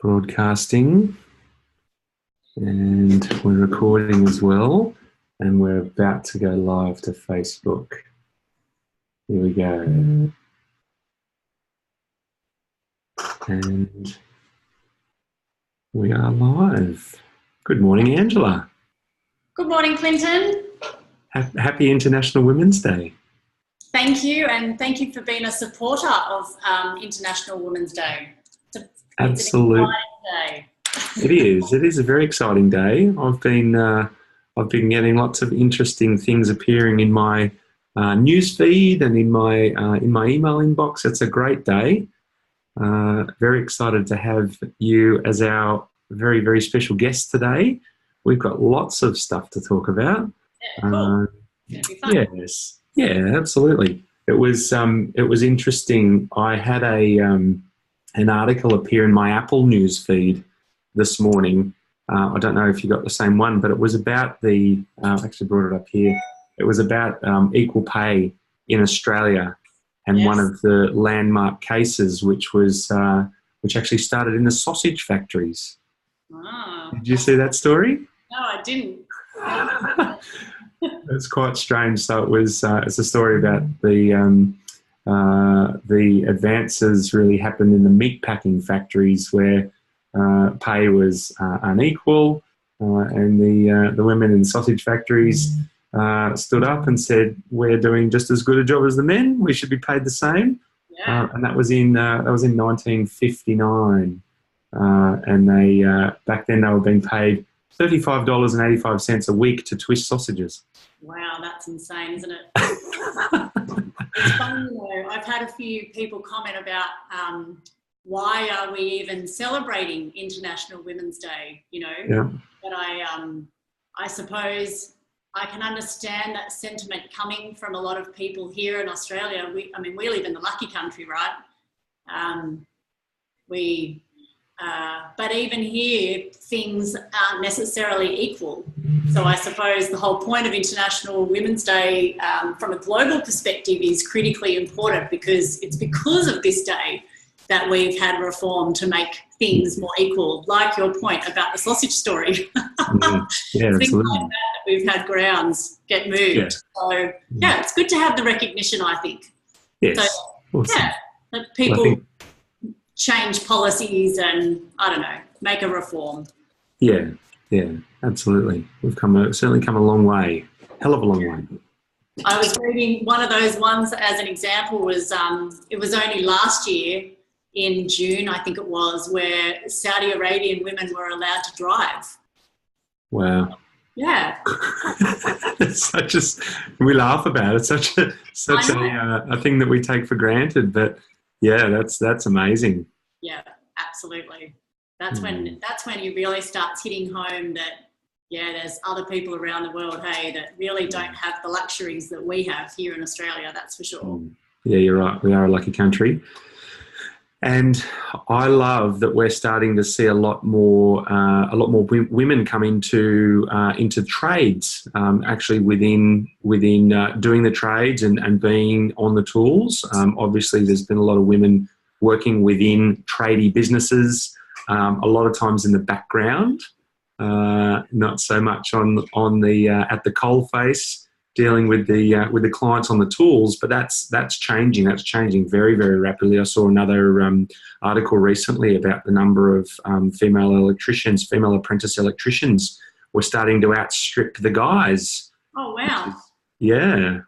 Broadcasting, and we're recording as well, and we're about to go live to Facebook. Here we go. And we are live. Good morning, Angela. Good morning, Clinton. Happy International Women's Day. Thank you, and thank you for being a supporter of International Women's Day. Absolutely. It is. It is a very exciting day. I've been getting lots of interesting things appearing in my news feed and in my email inbox. It's a great day. Very excited to have you as our very, very special guest today. We've got lots of stuff to talk about. Yeah, cool. It'll be fun. Yes. Yeah, absolutely. It was interesting. I had an article appear in my Apple news feed this morning. I don't know if you got the same one, but it was about I actually brought it up here. It was about equal pay in Australia, and one of the landmark cases, which actually started in the sausage factories. Ah, Did you see that story? no, I didn't. It's quite strange. So it's a story about the advances really happened in the meat packing factories where pay was unequal, and the women in sausage factories stood up and said, "We're doing just as good a job as the men. We should be paid the same." Yeah. And that was in 1959, and they back then they were being paid $35.85 a week to twist sausages. Wow, that's insane, isn't it? It's funny, I've had a few people comment about why are we even celebrating International Women's Day, Yeah. But I suppose I can understand that sentiment coming from a lot of people here in Australia. We live in the lucky country, right? But even here, things aren't necessarily equal. So I suppose the whole point of International Women's Day from a global perspective is critically important, because it's because of this day that we've had reform to make things more equal, like your point about the sausage story. Yeah, Things absolutely. like that we've had grounds get moved. Yeah. So, yeah, it's good to have the recognition, I think. Yes. So, Awesome. yeah, that people change policies and, I don't know, make a reform. Yeah, absolutely. We've certainly come a long way. Hell of a long way. I was reading one of those ones as an example was it was only last year in June, I think it was, where Saudi Arabian women were allowed to drive. Wow. Yeah. We laugh about it. Such a thing that we take for granted, but yeah, that's amazing. Yeah, absolutely. That's when you really starts hitting home that there's other people around the world, that really don't have the luxuries that we have here in Australia. That's for sure. Yeah, you're right. We are a lucky country. And I love that we're starting to see a lot more women come into trades, actually within doing the trades and being on the tools. Obviously, there's been a lot of women working within tradie businesses, a lot of times in the background, not so much on the at the coalface, dealing with the clients on the tools, but that's changing. That's changing very, very rapidly. I saw another article recently about the number of female apprentice electricians were starting to outstrip the guys. Oh wow!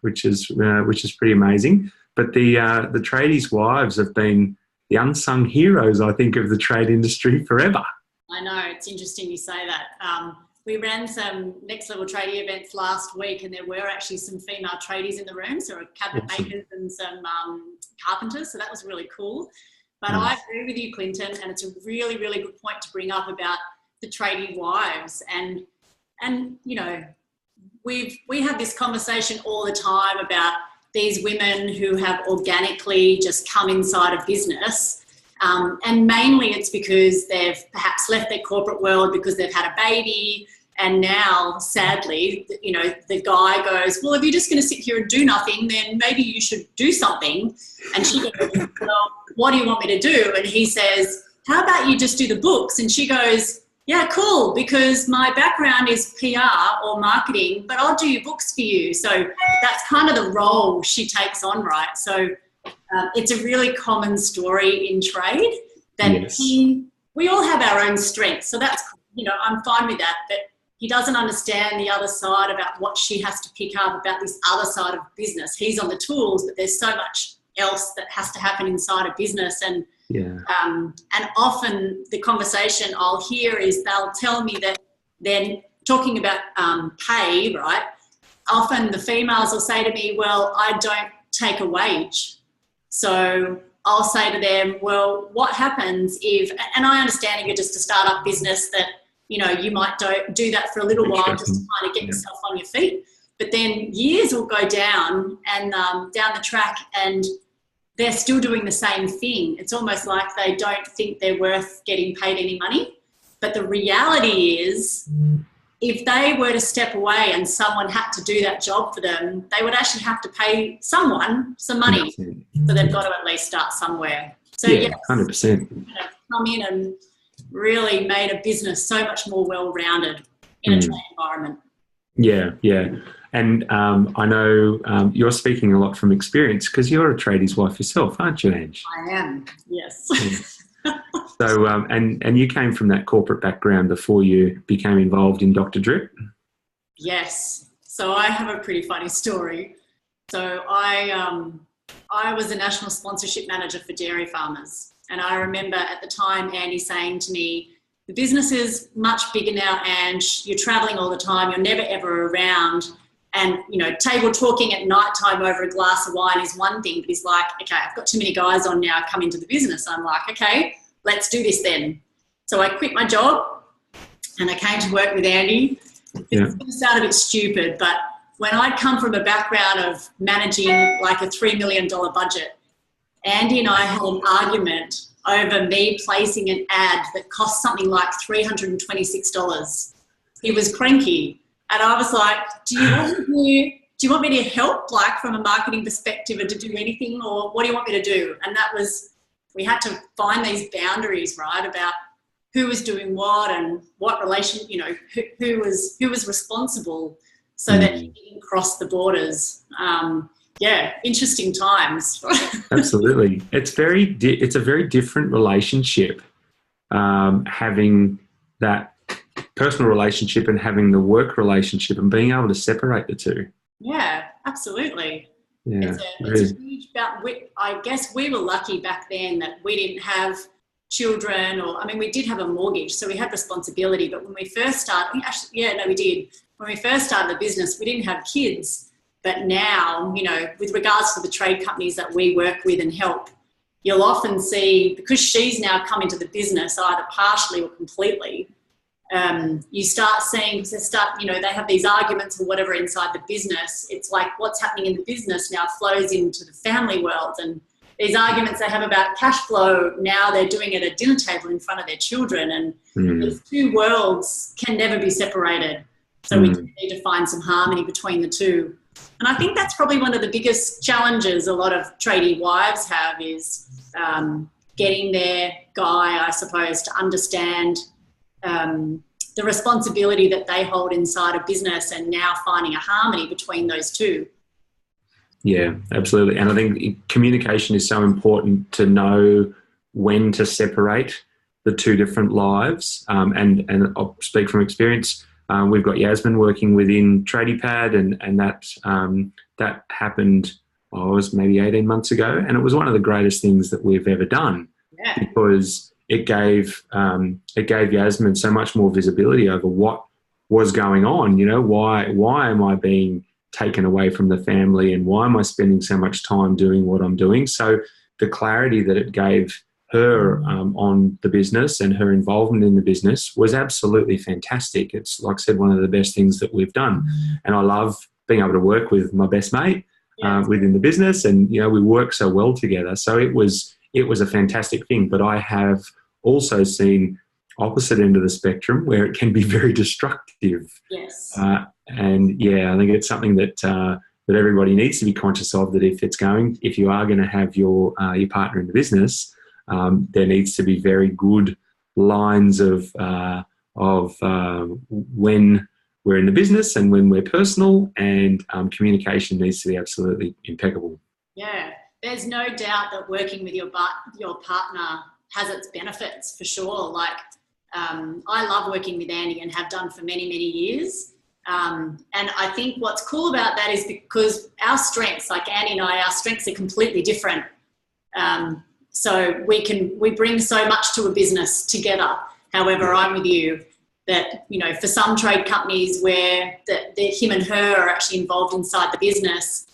Which is pretty amazing. But the tradies' wives have been the unsung heroes, I think, of the trade industry forever. I know, it's interesting you say that. We ran some Next Level Tradie events last week, and there were actually some female tradies in the room, so cabinet makers and some carpenters, so that was really cool. But I agree with you, Clinton, and it's a really, really good point to bring up about the tradie wives. And we have this conversation all the time about these women who have organically just come inside a business. And mainly it's because they've perhaps left their corporate world because they've had a baby, and now, sadly, the guy goes, well, if you're just going to sit here and do nothing, then maybe you should do something. And she goes, well, what do you want me to do? And he says, how about you just do the books? And she goes, yeah, cool, because my background is PR or marketing, but I'll do your books for you. So that's kind of the role she takes on, right? So it's a really common story in trade that Yes. we all have our own strengths. So that's, I'm fine with that. But he doesn't understand the other side about what she has to pick up about this other side of business. He's on the tools, but there's so much else that has to happen inside a business. And often the conversation I'll hear is they'll tell me that they're talking about pay, right? Often the females will say to me, well, I don't take a wage. So I'll say to them, well, what happens if, and I understand if you're just a startup business that, you might do that for a little while just to kind of get yourself on your feet. But then years will go down and down the track and they're still doing the same thing. It's almost like they don't think they're worth getting paid any money. But the reality is, if they were to step away and someone had to do that job for them, they would actually have to pay someone some money. So they've got to at least start somewhere. So yeah, 100%. Come in and really made a business so much more well-rounded in a trade environment. Yeah. And I know you're speaking a lot from experience because you're a tradies wife yourself, aren't you, Ange? I am, yes. So, and you came from that corporate background before you became involved in Dr. Drip? Yes. So I have a pretty funny story. So I was a national sponsorship manager for dairy farmers. And I remember at the time Andy saying to me, the business is much bigger now, Ange. You're traveling all the time. You're never, ever around. And, table talking at night time over a glass of wine is one thing. But he's like, okay, I've got too many guys on now come into the business. I'm like, okay, let's do this then. So I quit my job and I came to work with Andy. It's going to sound a bit stupid, but when I'd come from a background of managing like a $3 million budget, Andy and I had an argument over me placing an ad that cost something like $326. He was cranky. And I was like, do you want me to help, like from a marketing perspective, or to do anything, or what do you want me to do? And that was, we had to find these boundaries, right, about who was doing what and what relation, who was responsible so that you didn't cross the borders. Interesting times. Absolutely. It's a very different relationship, having that personal relationship and having the work relationship and being able to separate the two. Yeah, absolutely. Yeah, it's a huge I guess we were lucky back then that we didn't have children, we did have a mortgage, so we had responsibility. But when we first started, we did. When we first started the business, we didn't have kids. But now, with regards to the trade companies that we work with and help, you'll often see, because she's now come into the business either partially or completely, you start seeing, they have these arguments or whatever inside the business. It's like what's happening in the business now flows into the family world. And these arguments they have about cash flow, now they're doing it at a dinner table in front of their children. And these two worlds can never be separated. So we need to find some harmony between the two. And I think that's probably one of the biggest challenges a lot of tradie wives have is getting their guy, I suppose, to understand the responsibility that they hold inside a business and now finding a harmony between those two. Yeah, absolutely. And I think communication is so important to know when to separate the two different lives. And I'll speak from experience. We've got Yasmin working within Tradie Pad, and that happened, it was maybe 18 months ago, and it was one of the greatest things that we've ever done because it gave Yasmin so much more visibility over what was going on. Why am I being taken away from the family, and why am I spending so much time doing what I'm doing? So the clarity that it gave her on the business and her involvement in the business was absolutely fantastic. It's, like I said, one of the best things that we've done. And I love being able to work with my best mate within the business, and we work so well together. So it was a fantastic thing. But I have also seen opposite end of the spectrum where it can be very destructive. Yes. I think it's something that everybody needs to be conscious of, that if you are going to have your partner in the business, there needs to be very good lines of when we're in the business and when we're personal, and communication needs to be absolutely impeccable. Yeah, there's no doubt that working with your partner has its benefits for sure. Like, I love working with Ange and have done for many, many years. And I think what's cool about that is because our strengths, like Ange and I, our strengths are completely different. So we bring so much to a business together. However, I'm with you that, you know, for some trade companies where him and her are actually involved inside the business,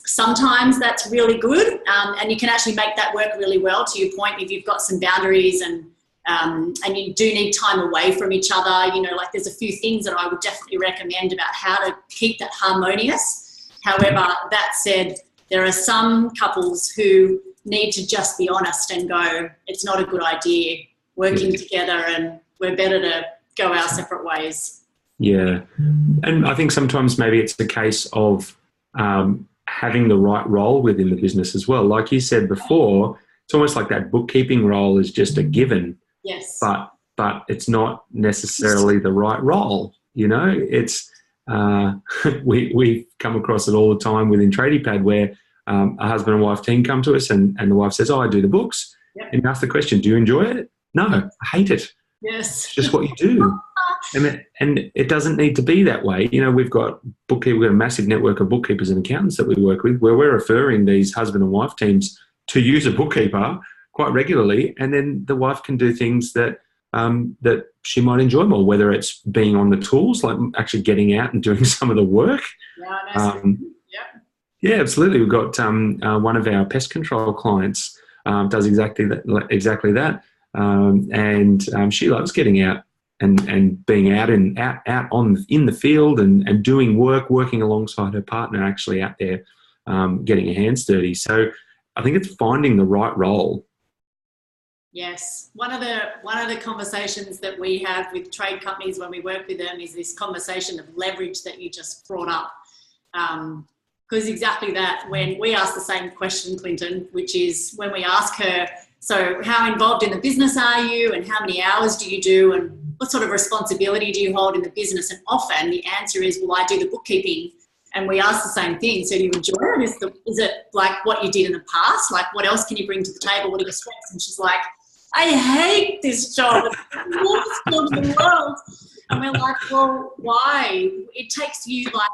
sometimes that's really good, and you can actually make that work really well. To your point, if you've got some boundaries and you do need time away from each other, you know, like there's a few things that I would definitely recommend about how to keep that harmonious. However, that said, there are some couples who need to just be honest and go, it's not a good idea working together, and we're better to go our separate ways. Yeah. And I think sometimes maybe it's a case of having the right role within the business as well. Like you said before, it's almost like that bookkeeping role is just a given. Yes. But it's not necessarily the right role. You know, it's we come across it all the time within Tradie Pad where a husband and wife team come to us and the wife says, oh, I do the books. Yep. And you ask the question, do you enjoy it? No, I hate it. Yes. It's just what you do. And it doesn't need to be that way. You know, we've got a massive network of bookkeepers and accountants that we work with where we're referring these husband and wife teams to use a bookkeeper quite regularly, and then the wife can do things that that she might enjoy more, whether it's being on the tools, like actually getting out and doing some of the work. Yeah, absolutely. We've got one of our pest control clients does exactly that. And she loves getting out and being out in the field and doing working alongside her partner, actually out there getting her hands dirty. So I think it's finding the right role. Yes, one of the conversations that we have with trade companies when we work with them is this conversation of leverage that you just brought up. Because exactly that, when we ask the same question, Clinton, which is when we ask her, so how involved in the business are you, and how many hours do you do, and what sort of responsibility do you hold in the business? And often the answer is, well, I do the bookkeeping. And we ask the same thing. So do you enjoy it? Is it like what you did in the past? Like what else can you bring to the table? What are your strengths? And she's like, I hate this job. It's the worst job in the world. And we're like, well, why? It takes you like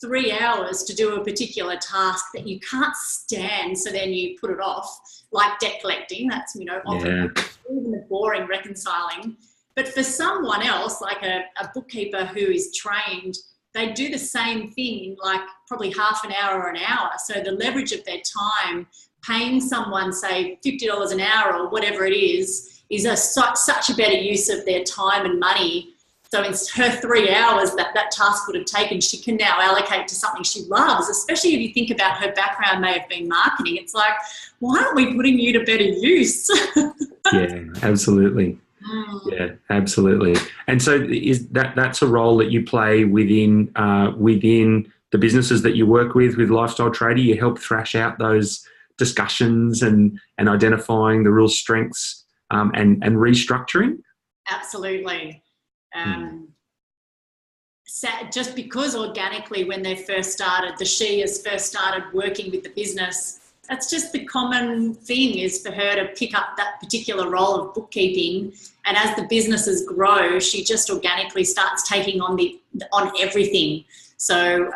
3 hours to do a particular task that you can't stand, so then you put it off, like debt collecting. That's, you know, often even the boring reconciling. But for someone else, like a bookkeeper who is trained, they do the same thing in like probably half an hour or an hour. So the leverage of their time, paying someone, say, $50 an hour or whatever it is such a better use of their time and money. So in her 3 hours that task would have taken, she can now allocate to something she loves, especially if you think about her background may have been marketing. It's like, why aren't we putting you to better use? Yeah, absolutely. Yeah, absolutely. And so that's a role that you play within the businesses that you work with Lifestyle Tradie. You help thrash out those discussions and identifying the real strengths and restructuring. Absolutely. Just because organically when they first started, the Shias first started working with the business, that's just the common thing, is for her to pick up that particular role of bookkeeping. And as the businesses grow, she just organically starts taking on everything. So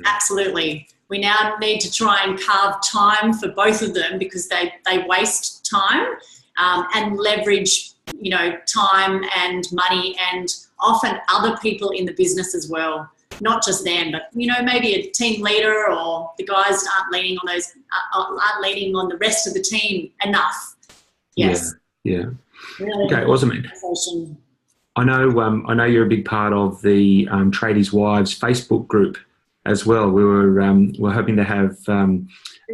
absolutely, we now need to try and carve time for both of them, because they waste time and leverage, you know, time and money and often other people in the business as well. Not just them, but, you know, maybe a team leader, or the guys aren't leaning on the rest of the team enough. Yes. Yeah. Really. Okay, awesome. I know you're a big part of the Tradies Wives Facebook group as well. We're hoping to have a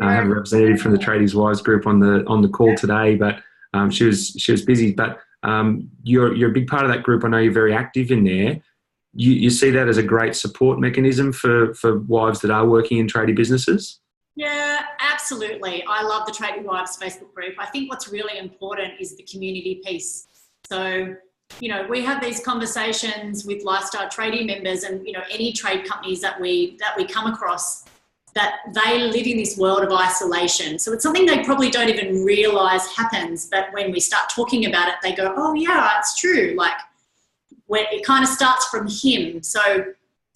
representative from the Tradies Wives group on the call today, but she was busy. But you're a big part of that group. I know you're very active in there. You see that as a great support mechanism for wives that are working in tradie businesses? Yeah, absolutely. I love the Tradie Wives Facebook group. I think what's really important is the community piece. So, we have these conversations with lifestyle tradie members and, any trade companies that we come across, that they live in this world of isolation. So it's something they probably don't even realize happens. But when we start talking about it, they go, oh yeah, it's true. Like, where it kind of starts from him. So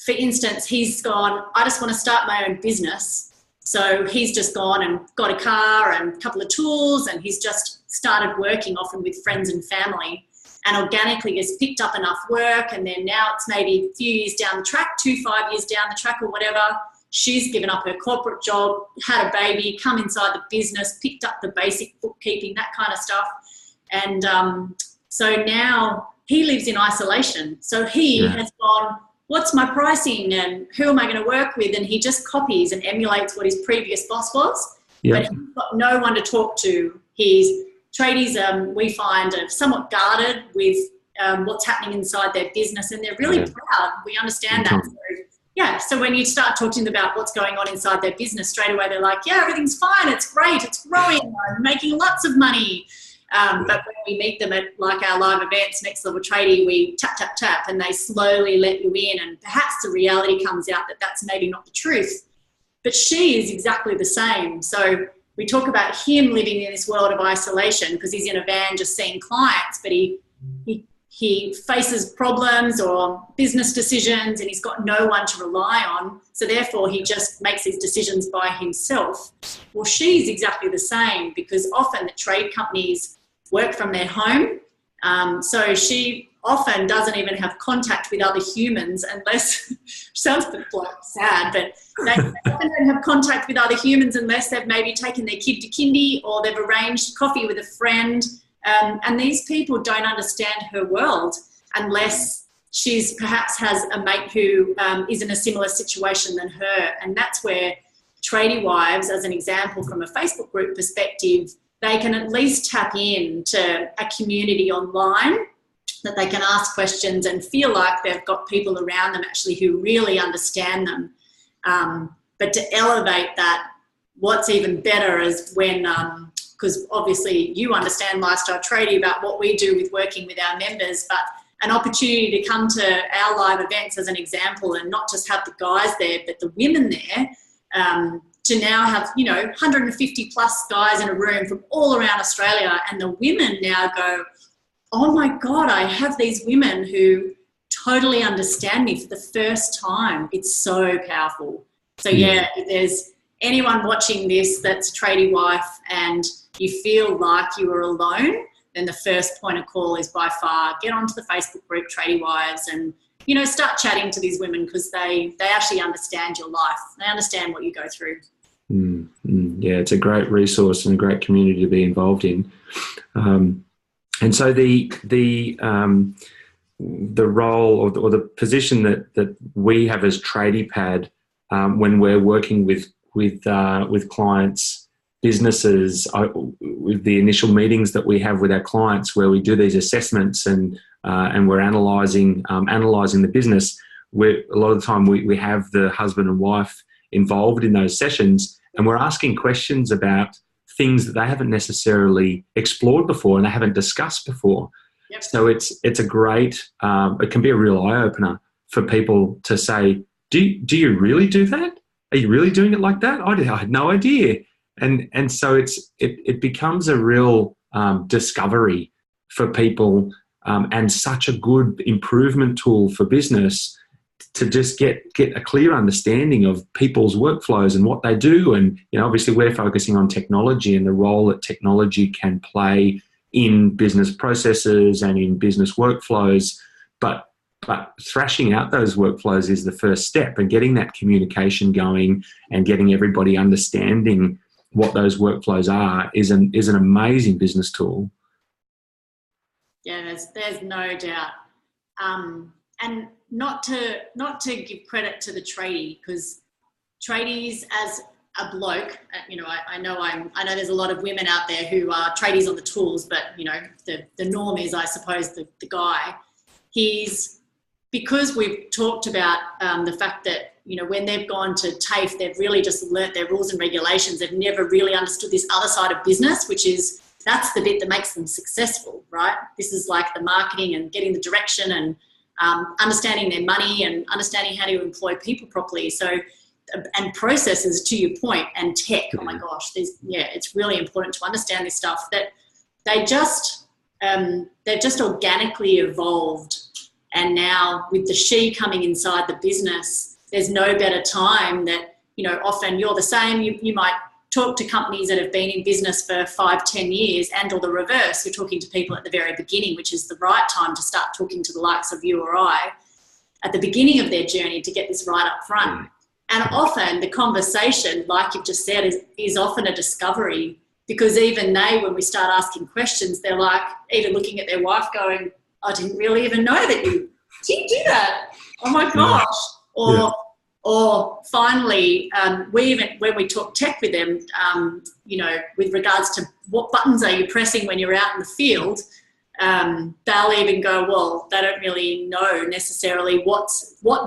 for instance, he's gone, I just want to start my own business. So he's just gone and got a car and a couple of tools, and he's just started working often with friends and family, and organically has picked up enough work. And then now it's maybe a few years down the track, 5 years down the track or whatever, she's given up her corporate job, had a baby, come inside the business, picked up the basic bookkeeping, that kind of stuff. And so now he lives in isolation. So he has gone, what's my pricing and who am I going to work with? And he just copies and emulates what his previous boss was. But he's got no one to talk to. Tradies, we find, are somewhat guarded with what's happening inside their business, and they're really proud. We understand that. So when you start talking about what's going on inside their business, straight away they're like, yeah, everything's fine, it's great, it's growing, I'm making lots of money. But when we meet them at like our live events, Next Level Tradie, we tap, tap, tap, and they slowly let you in, and perhaps the reality comes out that that's maybe not the truth. But she is exactly the same. So we talk about him living in this world of isolation because he's in a van just seeing clients, but he faces problems or business decisions, and he's got no one to rely on. So therefore he just makes his decisions by himself. Well, she's exactly the same, because often the trade companies work from their home. So she often doesn't even have contact with other humans unless, sounds a bit like sad, but they often don't have contact with other humans unless they've maybe taken their kid to kindy or they've arranged coffee with a friend. And these people don't understand her world unless she's perhaps has a mate who is in a similar situation than her. And that's where Tradie Wives, as an example from a Facebook group perspective, they can at least tap into a community online that they can ask questions and feel like they've got people around them actually who really understand them. But to elevate that, what's even better is when, because obviously you understand Lifestyle Tradie about what we do with working with our members, but an opportunity to come to our live events as an example, and not just have the guys there, but the women there, to now have, 150 plus guys in a room from all around Australia, and the women now go, oh my God, I have these women who totally understand me for the first time. It's so powerful. So yeah, if there's anyone watching this that's a tradie wife and you feel like you are alone, then the first point of call is by far get onto the Facebook group Tradie Wives and, start chatting to these women, because they actually understand your life. They understand what you go through. Yeah, it's a great resource and a great community to be involved in. And so the role or the position that we have as Tradie Pad when we're working with clients, businesses, with the initial meetings that we have with our clients, where we do these assessments and we're analysing the business. A lot of the time we have the husband and wife involved in those sessions, and we're asking questions about things that they haven't necessarily explored before and they haven't discussed before. Yep. So it's a great, it can be a real eye-opener for people to say, do you really do that? Are you really doing it like that? I had no idea. And so it becomes a real discovery for people, and such a good improvement tool for business to just get a clear understanding of people's workflows and what they do. And, obviously we're focusing on technology and the role that technology can play in business processes and in business workflows. But thrashing out those workflows is the first step, and getting that communication going and getting everybody understanding what those workflows are is an amazing business tool. Yeah, there's no doubt. And not to give credit to the tradie, because tradies as a bloke, I know there's a lot of women out there who are tradies on the tools, but the norm is, I suppose, the guy. Because we've talked about the fact that when they've gone to TAFE, they've really just learnt their rules and regulations. They've never really understood this other side of business, which is, that's the bit that makes them successful, right? This is like the marketing and getting the direction and understanding their money and understanding how to employ people properly. So, and processes, to your point, and tech. Oh my gosh, it's really important to understand this stuff. That they've just organically evolved, and now with the she coming inside the business, there's no better time that, often you're the same. You might talk to companies that have been in business for 5-10 years, and or the reverse. You're talking to people at the very beginning, which is the right time to start talking to the likes of you or I at the beginning of their journey to get this right up front. And often the conversation, like you've just said, is often a discovery, because even they, when we start asking questions, they're like either looking at their wife going, I didn't really even know that you do that. Oh my gosh. Or finally, when we talk tech with them, with regards to what buttons are you pressing when you're out in the field, they'll even go, well, they don't really know necessarily what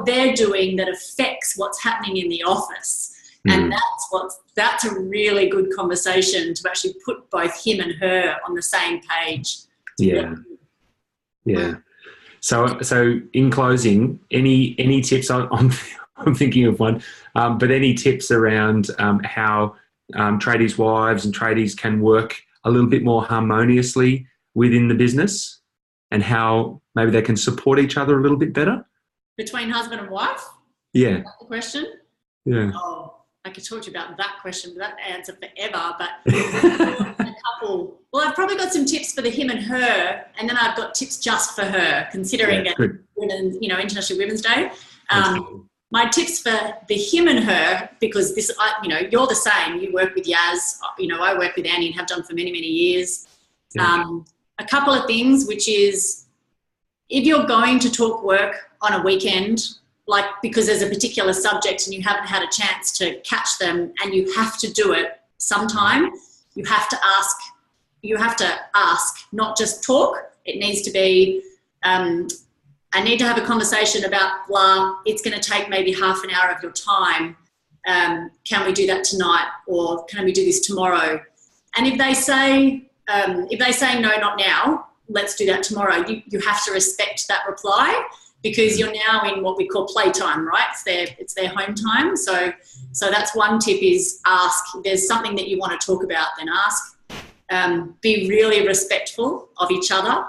they're doing that affects what's happening in the office. And that's a really good conversation to actually put both him and her on the same page. Yeah. So in closing, any tips? I'm thinking of one, but any tips around how tradies' wives and tradies can work a little bit more harmoniously within the business, and how maybe they can support each other a little bit better? Between husband and wife? Yeah. Is that the question? Yeah. Oh, I could talk to you about that question, but that answer forever. But a couple. Well, I've probably got some tips for the him and her, and then I've got tips just for her, considering it's International Women's Day. My tips for the him and her, because this, you're the same. You work with Yaz. I work with Annie and have done for many, many years. Yeah. A couple of things, which is, if you're going to talk work on a weekend, like because there's a particular subject and you haven't had a chance to catch them and you have to do it sometime, you have to ask, not just talk. It needs to be, I need to have a conversation about blah. It's going to take maybe half an hour of your time. Can we do that tonight, or can we do this tomorrow? And if they say no, not now, let's do that tomorrow, you have to respect that reply, because you're now in what we call playtime, right? It's their home time. So that's one tip, is ask. If there's something that you want to talk about, then ask. Be really respectful of each other.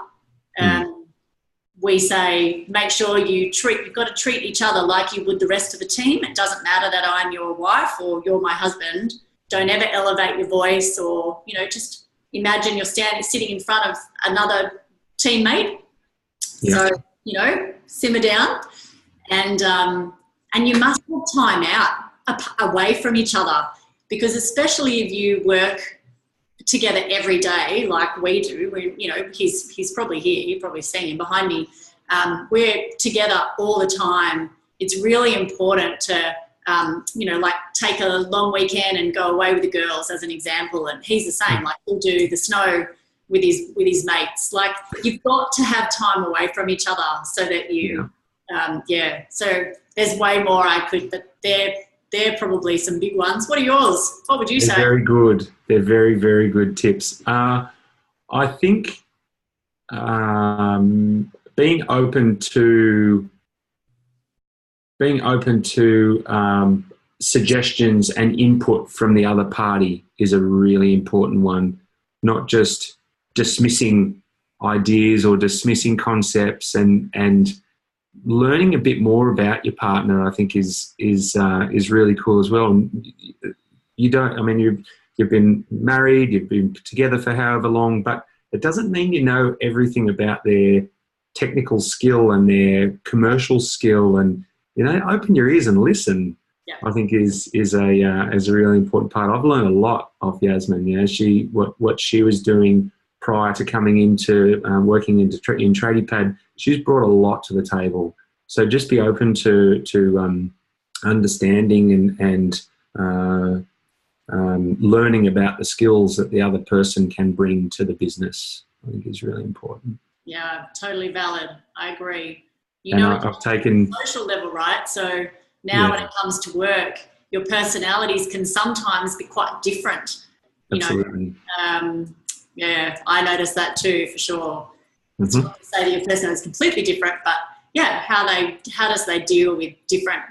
We say, make sure you've got to treat each other like you would the rest of the team. It doesn't matter that I'm your wife or you're my husband. Don't ever elevate your voice, or, just imagine you're sitting in front of another teammate. Yeah. So, simmer down, and you must have time out away from each other, because especially if you work together every day like we do, he's probably here, you've probably seen him behind me. We're together all the time. It's really important to take a long weekend and go away with the girls, as an example. And he's the same, like he'll do the snow with his mates. Like, you've got to have time away from each other so that you, so there's way more I could, but they're probably some big ones. What are yours? What would you say? Very good. They're very, very good tips. I think being open to suggestions and input from the other party is a really important one. Not just dismissing ideas or dismissing concepts, and learning a bit more about your partner, I think is really cool as well. And you've been married, you've been together for however long, but it doesn't mean you know everything about their technical skill and their commercial skill. And open your ears and listen. Yeah. I think is a really important part. I've learned a lot of Yasmin. What she was doing prior to coming into working in TradiePad, she's brought a lot to the table. So just be open to understanding and learning about the skills that the other person can bring to the business, I think is really important. Yeah, totally valid. I agree. I've taken social level, right? So Now, when it comes to work, your personalities can sometimes be quite different. Absolutely. Yeah, I noticed that too, for sure. It's Mm-hmm. not to say that your personality is completely different, but yeah, how does they deal with different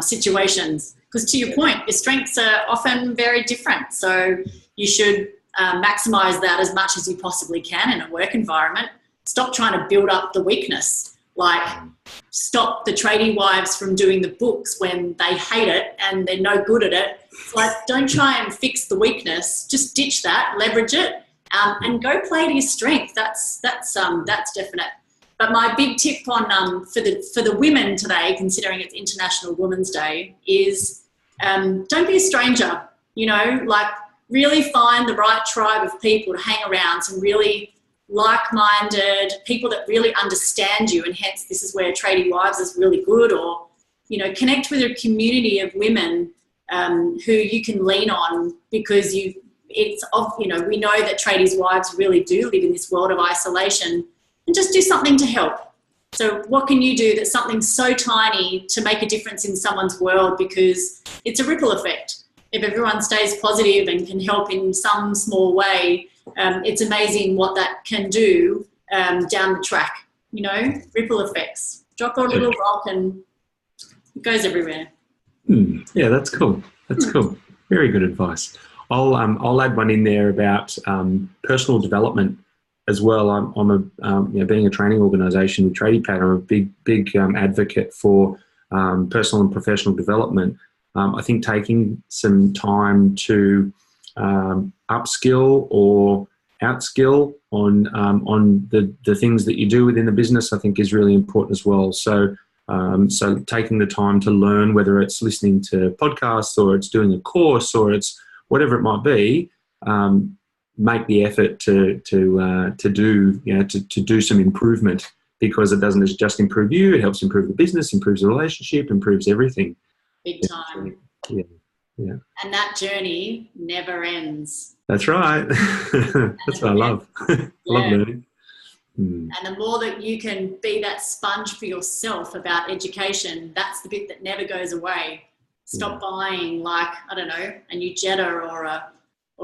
situations? Because to your point, your strengths are often very different. So you should maximise that as much as you possibly can in a work environment. Stop trying to build up the weakness. Like, stop the tradie wives from doing the books when they hate it and they're no good at it. It's like, don't try and fix the weakness. Just ditch that, leverage it, and go play to your strength. That's definite. But my big tip on for the women today, considering it's International Women's Day, is don't be a stranger. Like, really find the right tribe of people to hang around, some really like-minded people that really understand you, and hence this is where Tradie Wives is really good. Or connect with a community of women who you can lean on, because we know that Tradies Wives really do live in this world of isolation, and just do something to help. So what can you do that's something so tiny to make a difference in someone's world? Because it's a ripple effect. If everyone stays positive and can help in some small way, it's amazing what that can do down the track. Ripple effects. Drop a little rock and it goes everywhere. Yeah, that's cool. That's cool. Very good advice. I'll add one in there about personal development as well. Being a training organisation with Tradie Pad, I'm a big advocate for personal and professional development. I think taking some time to upskill or outskill on the things that you do within the business, I think is really important as well. So taking the time to learn, whether it's listening to podcasts or it's doing a course or it's whatever it might be, make the effort to do some improvement, because it doesn't just improve you, it helps improve the business, improves the relationship, improves everything. Big time. Yeah. And that journey never ends. That's right. That's what I love. I love learning. And the more that you can be that sponge for yourself about education, that's the bit that never goes away. Stop buying, like, I don't know, a new Jetta or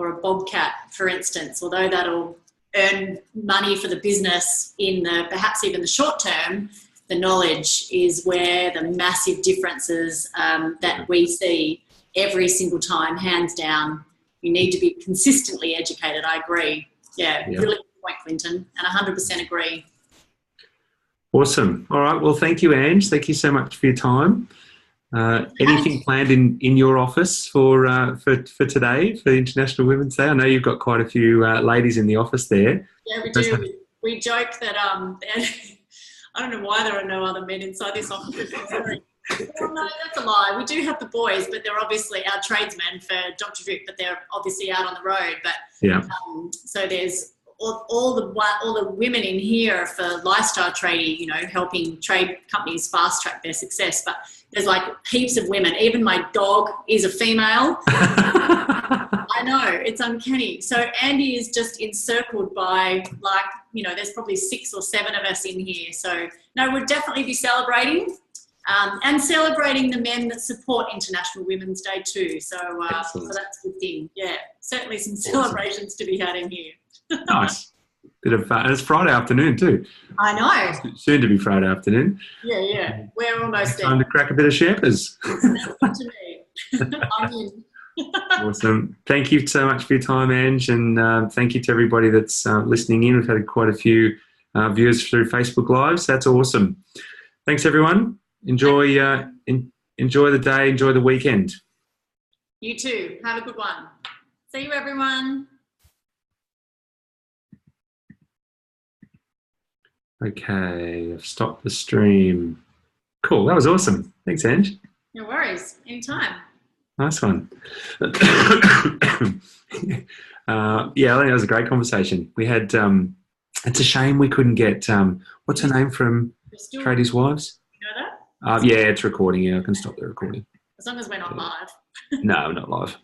a Bobcat, for instance. Although that'll earn money for the business perhaps even the short term, the knowledge is where the massive differences that we see every single time, hands down. You need to be consistently educated. I agree. Yeah. Really good point, Clinton, and 100% agree. Awesome. All right. Well, thank you, Ange. Thank you so much for your time. Anything planned in your office for today, for International Women's Day? I know you've got quite a few ladies in the office there. Yeah, we do. We joke that I don't know why there are no other men inside this office. Well, no, that's a lie. We do have the boys, but they're obviously our tradesmen for Dr. Drip, but they're obviously out on the road. But so there's all the women in here for lifestyle trading, helping trade companies fast track their success. But there's like heaps of women. Even my dog is a female. I know, it's uncanny. So Andy is just encircled by there's probably 6 or 7 of us in here. So no, we'll definitely be celebrating. And celebrating the men that support International Women's Day too. So that's a good thing. Yeah, certainly some celebrations to be had in here. Nice. Bit of fun. And it's Friday afternoon too. I know. Soon to be Friday afternoon. Yeah. We're almost there. Time to crack a bit of champers. Sounds good to me. I'm in. Awesome. Thank you so much for your time, Ange, and thank you to everybody that's listening in. We've had quite a few viewers through Facebook Lives. That's awesome. Thanks, everyone. Enjoy the day. Enjoy the weekend. You too. Have a good one. See you, everyone. Okay, I've stopped the stream. Cool. That was awesome. Thanks, Ange. No worries. Anytime. Nice one. I think that was a great conversation. We had. It's a shame we couldn't get. What's her name from Tradies Wives? You know that? Yeah, it's recording. Yeah, I can stop the recording. As long as we're not live. No, not live.